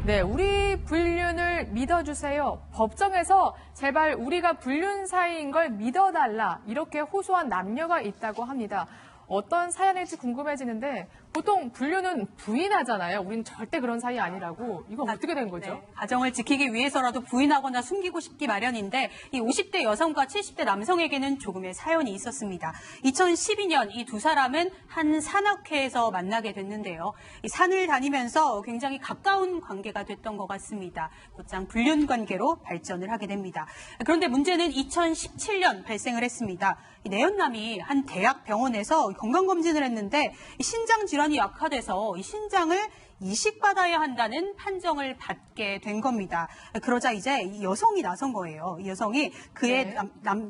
네, 우리 불륜을 믿어주세요. 법정에서 제발 우리가 불륜 사이인 걸 믿어달라. 이렇게 호소한 남녀가 있다고 합니다. 어떤 사연일지 궁금해지는데 보통 불륜은 부인하잖아요. 우리는 절대 그런 사이 아니라고. 이거 어떻게 된 거죠? 네, 가정을 지키기 위해서라도 부인하거나 숨기고 싶기 마련인데 이 50대 여성과 70대 남성에게는 조금의 사연이 있었습니다. 2012년 이 두 사람은 한 산악회에서 만나게 됐는데요. 이 산을 다니면서 굉장히 가까운 관계가 됐던 것 같습니다. 곧장 불륜 관계로 발전을 하게 됩니다. 그런데 문제는 2017년 발생을 했습니다. 이 내연남이 한 대학 병원에서 건강검진을 했는데 이 신장 질환이 약화돼서 이 신장을 이식받아야 한다는 판정을 받게 된 겁니다. 그러자 이제 이 여성이 나선 거예요. 이 여성이 그의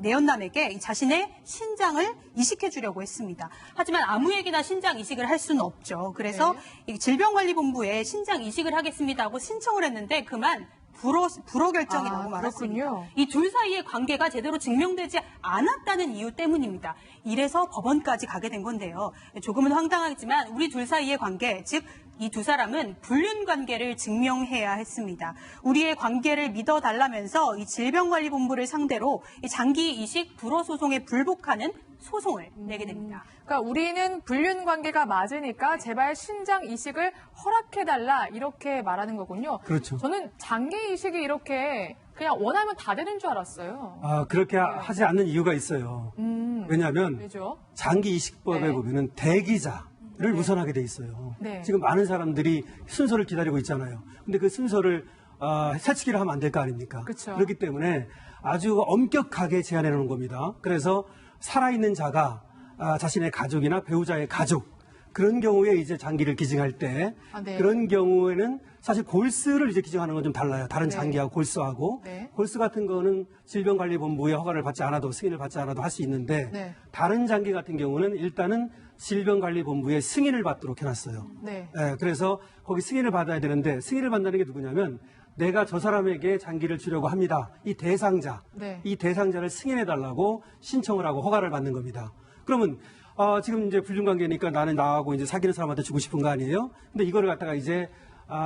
내연남에게 자신의 신장을 이식해 주려고 했습니다. 하지만 아무에게나 신장 이식을 할 수는 없죠. 그래서 이 질병관리본부에 신장 이식을 하겠습니다 하고 신청을 했는데 그만 불허 결정이 나고 말았습니다. 이 둘 사이의 관계가 제대로 증명되지 않았다는 이유 때문입니다. 이래서 법원까지 가게 된 건데요. 조금은 황당하지만 우리 둘 사이의 관계, 즉 이 두 사람은 불륜 관계를 증명해야 했습니다. 우리의 관계를 믿어달라면서 이 질병관리본부를 상대로 이 장기 이식 불허 소송에 불복하는 소송을 내게 됩니다. 그러니까 우리는 불륜 관계가 맞으니까 제발 신장 이식을 허락해달라 이렇게 말하는 거군요. 그렇죠. 저는 장기 이식이 이렇게 그냥 원하면 다 되는 줄 알았어요. 아, 그렇게 하지 않는 이유가 있어요. 왜냐하면 왜죠? 장기 이식법에 보면은 대기자를 우선하게 돼 있어요. 지금 많은 사람들이 순서를 기다리고 있잖아요. 근데 그 순서를 새치기를 하면 안 될 거 아닙니까? 그쵸. 그렇기 때문에 아주 엄격하게 제한해 놓은 겁니다. 그래서 살아있는 자가 자신의 가족이나 배우자의 가족 그런 경우에 이제 장기를 기증할 때 그런 경우에는 사실 골스를 이제 기증하는 건 좀 달라요. 다른 장기하고 골스하고 골스 같은 거는 질병관리본부의 허가를 받지 않아도 승인을 받지 않아도 할 수 있는데 다른 장기 같은 경우는 일단은 질병관리본부의 승인을 받도록 해놨어요. 그래서 거기 승인을 받아야 되는데 승인을 받는 게 누구냐면 내가 저 사람에게 장기를 주려고 합니다. 이 대상자, 이 대상자를 승인해달라고 신청을 하고 허가를 받는 겁니다. 그러면 지금 이제 불륜관계니까 나는 나하고 이제 사귀는 사람한테 주고 싶은 거 아니에요? 근데 이거를 갖다가 이제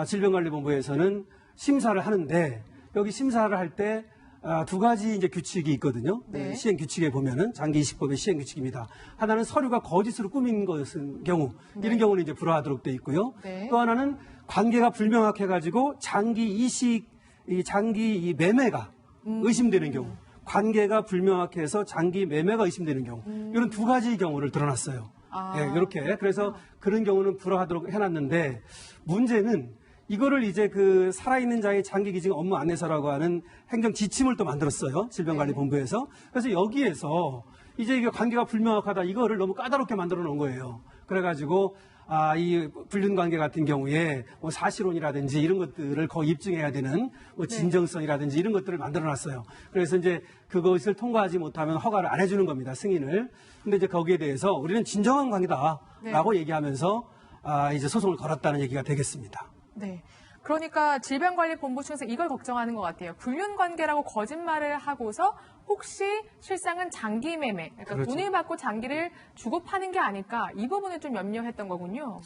질병관리본부에서는 심사를 하는데 여기 심사를 할 때 두 가지 이제 규칙이 있거든요. 시행 규칙에 보면은 장기 이식법의 시행 규칙입니다. 하나는 서류가 거짓으로 꾸민 것은 경우 이런 경우는 이제 불허하도록 돼 있고요. 또 하나는 관계가 불명확해가지고 장기 이식, 장기 매매가 의심되는 경우. 관계가 불명확해서 장기 매매가 의심되는 경우 이런 두 가지 경우를 드러났어요. 이렇게 그래서 그런 경우는 불허하도록 해놨는데 문제는 이거를 이제 그 살아있는 자의 장기 기증 업무 안내서라고 하는 행정 지침을 또 만들었어요. 질병관리본부에서. 그래서 여기에서 이제 이게 관계가 불명확하다 이거를 너무 까다롭게 만들어 놓은 거예요. 그래가지고 이 불륜 관계 같은 경우에 뭐 사실혼이라든지 이런 것들을 거의 입증해야 되는 뭐 진정성이라든지 이런 것들을 만들어 놨어요. 그래서 이제 그것을 통과하지 못하면 허가를 안 해주는 겁니다. 승인을. 근데 이제 거기에 대해서 우리는 진정한 관계다라고 얘기하면서 이제 소송을 걸었다는 얘기가 되겠습니다. 네. 그러니까 질병관리본부 측에서 이걸 걱정하는 것 같아요. 불륜 관계라고 거짓말을 하고서 혹시 실상은 장기 매매, 그러니까 돈을 받고 장기를 주고 파는 게 아닐까 이 부분을 좀 염려했던 거군요.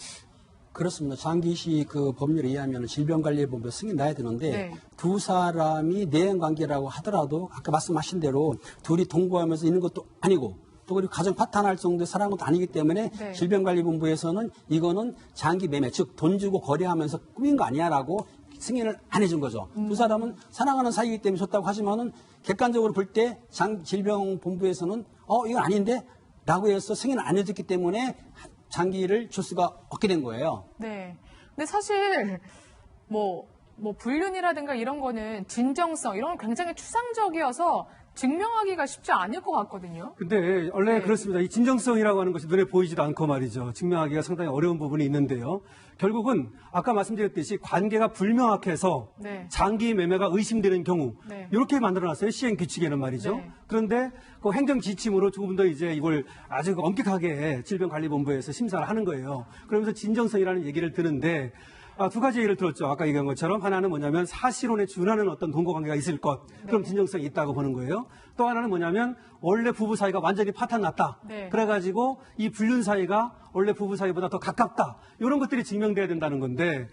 그렇습니다. 장기 이식 그 법률에 의하면 질병관리본부에 승인 나야 되는데 두 사람이 내연 관계라고 하더라도 아까 말씀하신 대로 둘이 동거하면서 있는 것도 아니고 또 그리고 가정 파탄할 정도의 사랑한 것도 아니기 때문에 질병관리본부에서는 이거는 장기 매매, 즉 돈 주고 거래하면서 꾸민 거 아니야라고 승인을 안 해준 거죠. 두 사람은 사랑하는 사이이기 때문에 줬다고 하지만은 객관적으로 볼 때 질병본부에서는 이건 아닌데 라고 해서 승인을 안 해줬기 때문에 장기를 줄 수가 없게 된 거예요. 네. 근데 사실 뭐 불륜이라든가 이런 거는 진정성 이런 건 굉장히 추상적이어서 증명하기가 쉽지 않을 것 같거든요. 근데 원래 그렇습니다. 이 진정성이라고 하는 것이 눈에 보이지도 않고 말이죠. 증명하기가 상당히 어려운 부분이 있는데요. 결국은 아까 말씀드렸듯이 관계가 불명확해서 장기 매매가 의심되는 경우 이렇게 만들어놨어요. 시행 규칙에는 말이죠. 그런데 그 행정 지침으로 조금 더 이제 이걸 아주 엄격하게 질병관리본부에서 심사를 하는 거예요. 그러면서 진정성이라는 얘기를 드는데 두 가지 얘기를 들었죠. 아까 얘기한 것처럼 하나는 뭐냐면 사실혼에 준하는 어떤 동거관계가 있을 것. 그럼 진정성이 있다고 보는 거예요. 또 하나는 뭐냐면 원래 부부 사이가 완전히 파탄났다. 네. 그래가지고 이 불륜 사이가 원래 부부 사이보다 더 가깝다. 이런 것들이 증명돼야 된다는 건데,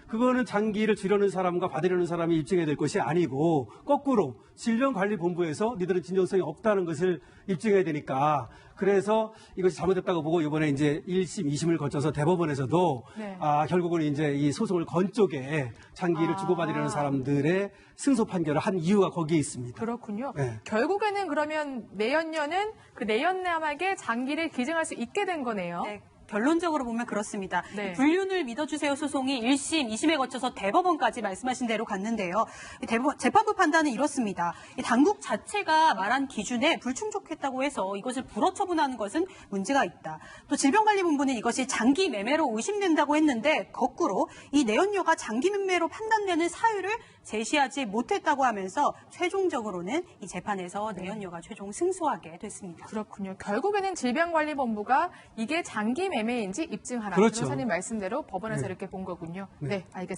그거는 장기를 주려는 사람과 받으려는 사람이 입증해야 될 것이 아니고, 거꾸로 질병관리본부에서 니들은 진정성이 없다는 것을 입증해야 되니까, 그래서 이것이 잘못됐다고 보고 이번에 이제 1심, 2심을 거쳐서 대법원에서도 네. 결국은 이제 이 소송을 건 쪽에 장기를 주고받으려는 사람들의 승소 판결을 한 이유가 거기에 있습니다. 그렇군요. 네. 결국에는 그러면 내연녀는 그 내연남에게 장기를 기증할 수 있게 된 거네요. 네, 결론적으로 보면 그렇습니다. 네. 불륜을 믿어주세요 소송이 1심, 2심에 거쳐서 대법원까지 말씀하신 대로 갔는데요. 재판부 판단은 이렇습니다. 이 당국 자체가 말한 기준에 불충족했다고 해서 이것을 불허처분하는 것은 문제가 있다. 또 질병관리본부는 이것이 장기 매매로 의심된다고 했는데 거꾸로 이 내연녀가 장기 매매로 판단되는 사유를 제시하지 못했다고 하면서 최종적으로는 이 재판에서 내연녀가 최종 승소하게 됐습니다. 그렇군요. 결국에는 질병관리본부가 이게 장기 매매인지 입증하라. 그렇죠. 변호사님 말씀대로 법원에서 네. 이렇게 본 거군요. 네, 알겠습니다.